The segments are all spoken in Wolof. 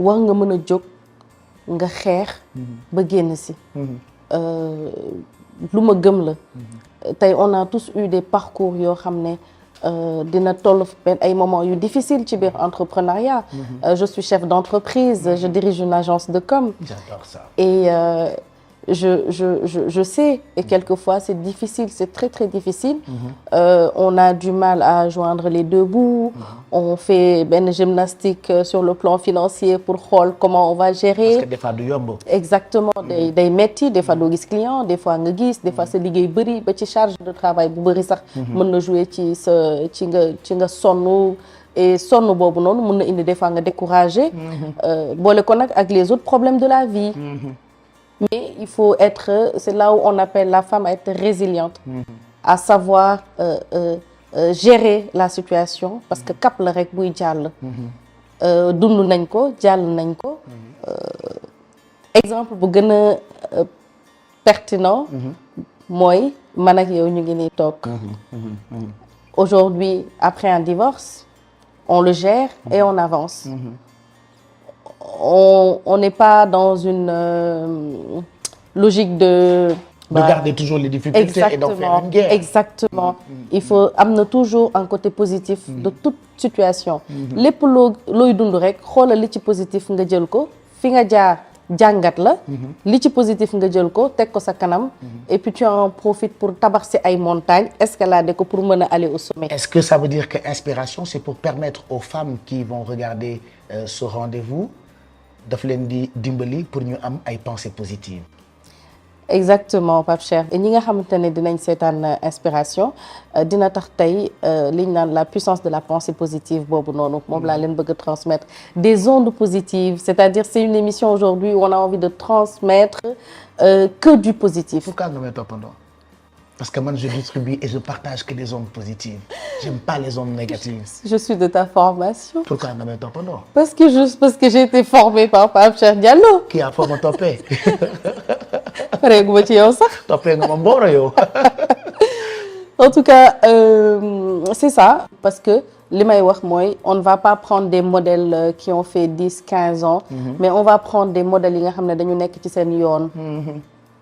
war nga mën a jóg nga xeex ba génn si lu ma gëm la tey on a tous eu des parcours yoo xam ne dina toll ay moments yu difficile ci biir entrepreneuriat je suis chef d'entreprise je dirige une agence de com. J'adore ça. Et je sais et quelquefois c'est difficile, c'est très très difficile. On a du mal à joindre les deux bouts. On fait benn gymnastique sur le plan financier pour xool comment on va gérer. Parce que des fois du yomb. Exactement, day metti, des fois doo gis client, des fois nga gis, des fois sa liggéey bëri ba ci charge de travail bu bëri sax mën na jouer ci nga sonn. Et sonn boobu noonu mën na indi des fois nga découragé boole ko nag ak les autres problèmes de la vie. Mais il faut être, c'est là où on appelle la femme à être résiliente, à savoir gérer la situation parce que cap la rek buy jàll. Dund nañ ko jàll nañ ko. Exemple bu gën a pertinent mooy man ak yow ñu ngi nii toog. Aujourd'hui, après un divorce, on le gère et on avance. On n'est pas dans une logique de garder toujours les difficultés. Exactement, et d'en faire une guerre. Exactement. Il faut amener toujours un côté positif de toute situation. Lépp looy dund rek xoolal li ci positif nga jël ko fi nga jaar jàngat la. Li ci positif nga jël ko teg ko sa kanam. Et puis tu en profites pour tabax si ay montagnes escalader ko pour mën a aller au sommet. Est-ce que ça veut dire que inspiration c'est pour permettre aux femmes qui vont regarder ce rendez-vous daf leen di dimbali pour ñu am ay pensées positives. Exactement Pape Cheikh et ñi nga xamante ne dinañ seetaan inspiration dina tax tey li ñu naan la puissance de la pensée positive boobu noonu moom laa leen bëgg a transmettre des ondes positives c'est-à-dire c'est une émission aujourd'hui où on a envie de transmettre que du positif. Pourquoi nga may toppandoo? Parce que moi je distribue et je partage que des ondes positives. J'aime pas les ondes négatives. Je suis de ta formation. Pourquoi nga may toppandoo? Parce que j'ai été formée par Pape Cheikh Diallo. Qui a foo ma toppee. Pareegu ma ci yow sax. Toppee nga ma mbooro yow. En tout cas c'est ça parce que li may wax mooy on ne va pas prendre des modèles qui ont fait 10-15 ans. Mais on va prendre des modèles yi nga xam ne dañu nekk ci seen yoon.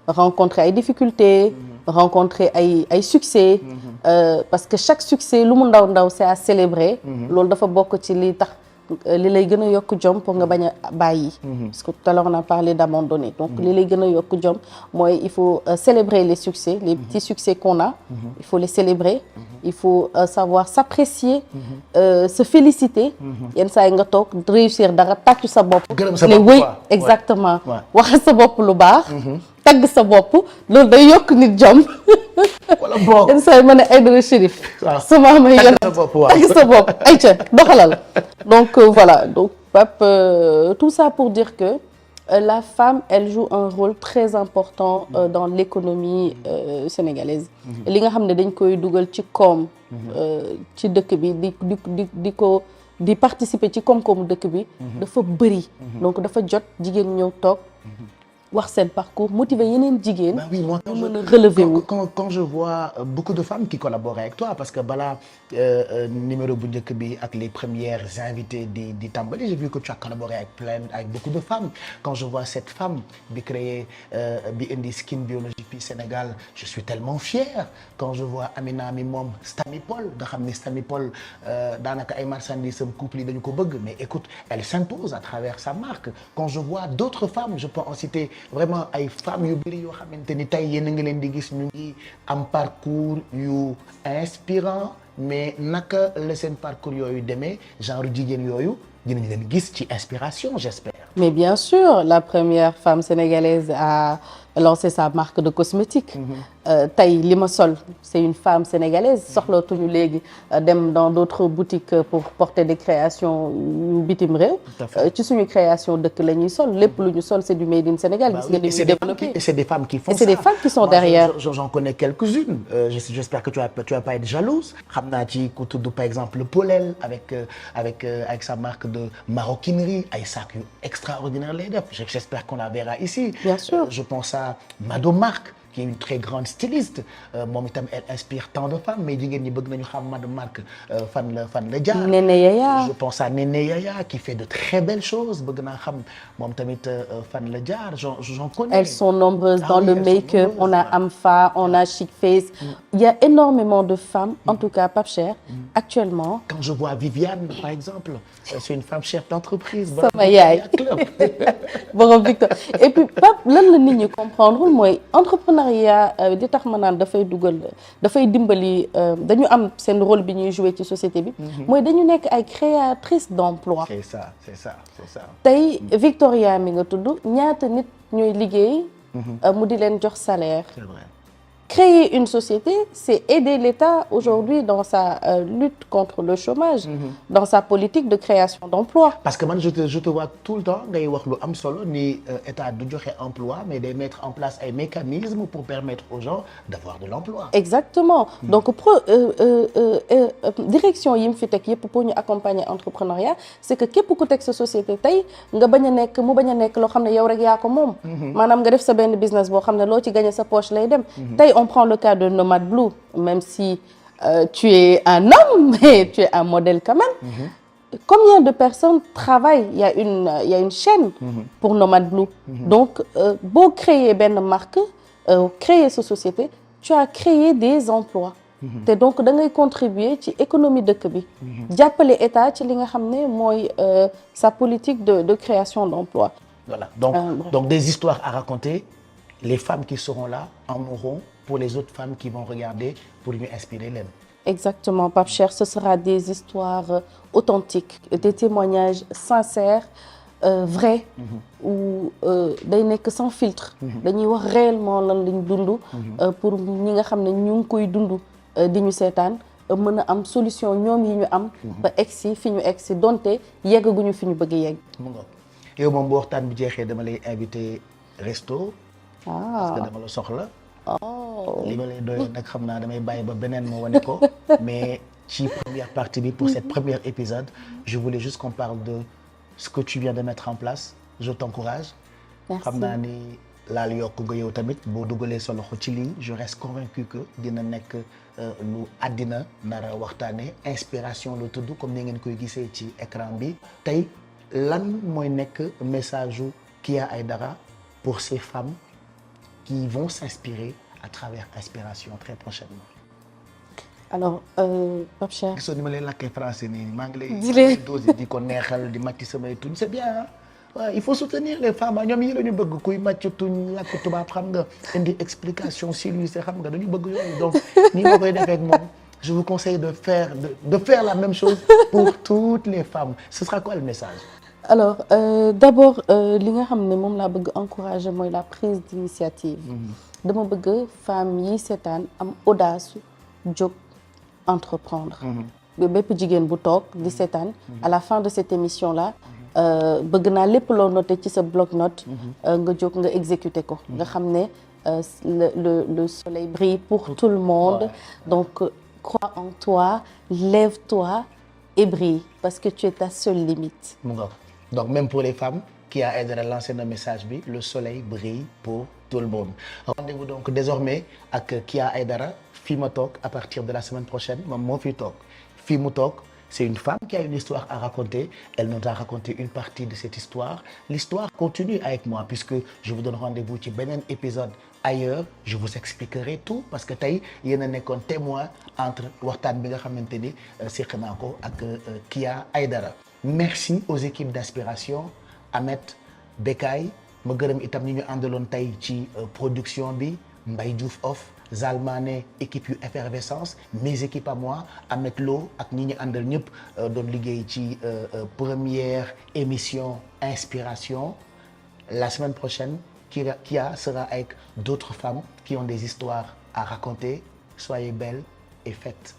Rencontrer ay difficultés. Rencontrer ay succès. Parce que chaque succès lu mu ndaw ndaw c'est à célébrer. Loolu dafa bokk ci li tax li lay gën a yokk jom pour nga bañ a bàyyi. Parce que tout à l'heure on a parlé d'abandonner. Donc li lay gën a yokk jom mooy il faut célébrer les succès, les petits succès qu'on a. Il faut les célébrer. Il faut savoir s'apprécier, se féliciter. Yenn saa yi nga toog réussir dara tàccu sa bopp. Gërëm sa bopp oui exactement. Waxal sa bopp lu baax. Tagg sa bopp loolu day yokk nit jom. Wala boog yenn saa yi ma ne Aïdara Chérif. waaw sama may tagg sa bopp waaw tagg sa bopp ayca doxalal. Donc voilà donc Pape tout ça pour dire que la femme elle joue un rôle très important dans l'économie sénégalaise. li nga xam ne dañ koy dugal ci koom. ci dëkk bi di participer ci koom-koomu dëkk bi. dafa bëri. Donc dafa jot jigéen ñëw toog. wax seen parcours motiver yeneen jigéen. Oui, moi quand je vois beaucoup de femmes qui collaborent avec toi parce que balaa numéro bu njëkk bi ak les premières invitées di tàmbali j'ai vu que tu as collaboré avec beaucoup de femmes. Quand je vois cette femme bi créé bi indi Skin Biology fii Sénégal je suis tellement fier. Quand je vois Amina mi moom Stamipol nga xam ne Stamipol daanaka ay marchandises am couple yi dañu ko bëgg mais écoute elle s'impose à travers sa marque. Quand je vois d'autres femmes je peux en citer vraiment ay femmes yu bëri yoo xamante ni tey yéen a ngi leen di gis ñu ngi am parcours yu inspirant mais naka la seen parcours yooyu demee genre jigéen yooyu dinañ leen gis ci inspiration j'espère. Mais bien sûr la première femme sénégalaise à lancer sa marque de cosmétiques. Tey li ma sol c'est une femme sénégalaise soxlootuñu léegi dem dans d'autres boutiques pour porter des créations yu bitim réew. ci suñu création dëkk la ñuy sol lépp lu ñu sol c'est du made in Sénégal. gis nga dañuy développé et c'est des femmes qui font ça. Et c'est des femmes qui sont derrière. J'en connais quelques-unes. J'espère que tu vas pas être jalouse. xam naa ci ku tudd par exemple le Polel avec sa marque de maroquinerie ay sacs yu extraordinaire lay def. J'espère qu'on la verra ici. Bien sûr. Je pense à Mado Marque qui est une très grande styliste moom itam elle inspire tant de femmes mais jigéen ñi bëgg nañu xam madame Marc fan la jaar. Néné Yaya. Je pense à Néné Yaya qui fait de très belles choses bëgg naa xam moom tamit fan la jaar j'en connais. Elles sont nombreuses dans le make-up. On a ouais. Amfa, on a Chic Face. Il y a énormément de femmes, en tout cas Pape Cheikh, actuellement. Quand je vois Viviane par exemple c'est une femme chef d'entreprise. sama yaay borom Victor et puis Pape lan la nit ñi comprendre mooy entrepreneuriat di tax ma naan dafay dimbali dañu am seen rôle bi ñuy jouer ci société bi. mooy dañu nekk ay créatrices d'emploi. c'est ça. tey Victoria mi nga tudd ñaata nit ñooy liggéey. mu di leen jox salaire. C'est vrai. Créer une société, c'est aider l'État aujourd'hui dans sa lutte contre le chômage, dans sa politique de création d'emplois. Parce que man je te vois tout le temps ngay wax lu am solo ni État du joxe emploi mais day mettre en place ay mécanismes pour permettre aux gens d'avoir de l'emploi. Exactement. Donc direction yi mu fi teg yëpp pour ñu accompagner entrepreneuriat c'est que képp ku teg sa société tey nga bañ a nekk loo xam ne yow rek yaa ko moom. maanaam nga def sa benn business boo xam ne loo ci gagné sa poche lay dem. Tey on prend le cas de Nomad Blue même si tu es un homme mais tu es un modèle quand même. Combien de personnes travaillent? Il y a une chaîne pour Nomad Blue. Donc boo créer benn marque créer sa société tu as créé des emplois. te donc da ngay contribuer ci économie dëkk bi. jàppale état ci li nga xam ne mooy sa politique de création d'emplois. Voilà donc des histoires à raconter les femmes qui seront là en auront pour les autres femmes qui vont regarder pour ñu inspirer leen. Exactement Pape Cheikh ce sera des histoires authentiques des témoignages sincères vrais ou day nekk sans filtre dañuy wax réellement lan lañ dund pour ñi nga xam ne ñu ngi koy dund di ñu seetaan mën a am solution ñoom yi ñu am ba egsi fi ñu egsi donte yeggaguñu fi ñu bëgg yegg. yow moom bu waxtaan bi jeexee dama lay invité resto. parce que dama la soxla. li ma lay doyee nag xam naa damay bàyyi ba beneen moo wane ko mais ci première partie bi pour cette première épisode je voulais juste qu'on parle de ce que tu viens de mettre en place je t'encourage. Merci. xam naa ni laal yokk nga yow tamit boo dugalee sa loxo ci lii je reste convaincu que dina nekk lu àddina nara waxtaane inspiration lu tudd comme ni ngeen koy gisee ci écran bi tey lan mooy nekk message u Kya Aidara pour ces femmes qui vont s'inspirer à travers Inspiration très prochainement. Alors Pape Cheikh. gisoo ni ma lay lakkee français nii maa ngi lay doser di ko neexal di màcc samay tuñ c'est bien ah waaw il faut soutenir les femmes ñoom yi la ñu bëgg kuy màcc tuñ làkk tubaab xam nga indi explication civilisée xam nga dañu bëgg yooyu donc ni ma koy defee ak moom je vous conseille de faire la même chose pour toutes les femmes ce sera quoi le message? Alors d'abord li nga xam ne moom laa bëgg encourager mooy la prise d'initiative. dama bëgg femmes yi seetaan am audace jóg entreprendre. bépp jigéen bu toog di seetaan. à la fin de cette émission là bëgg naa lépp loo noté ci sa bloc-notes. nga jóg nga exécuter ko. nga xam ne le soleil brille pour tout le monde. Ouais. Donc crois en toi, lève-toi et brille parce que tu es ta seule limite. Donc même pour les femmes qui a aidé à lancer un message bi le soleil brille pour tout le monde. Rendez-vous donc désormais ak Kya Aidara fii ma toog à partir de la semaine prochaine moom moo fi toog fii mu toog c'est une femme qui a une histoire à raconter elle nous a raconté une partie de cette histoire l'histoire continue avec moi puisque je vous donne rendez-vous ci beneen épisode ailleurs je vous expliquerai tout parce que tey yéen a nekkoon témoin entre waxtaan bi nga xamante ni seq naa ko ak Kya Aidara. Merci aux équipes d'Inspiration Ahmed Bekay ma gërëm itam ñi ñu àndaloon tey ci production bi Mbaye Diouf Off Zalmané équipe yu effervescence mes équipes à moi Ahmed Lo ak ñi ñu àndal ñëpp doon liggéey ci première émission Inspiration la semaine prochaine Kya sera avec d'autres femmes qui ont des histoires à raconter soyez belles et faites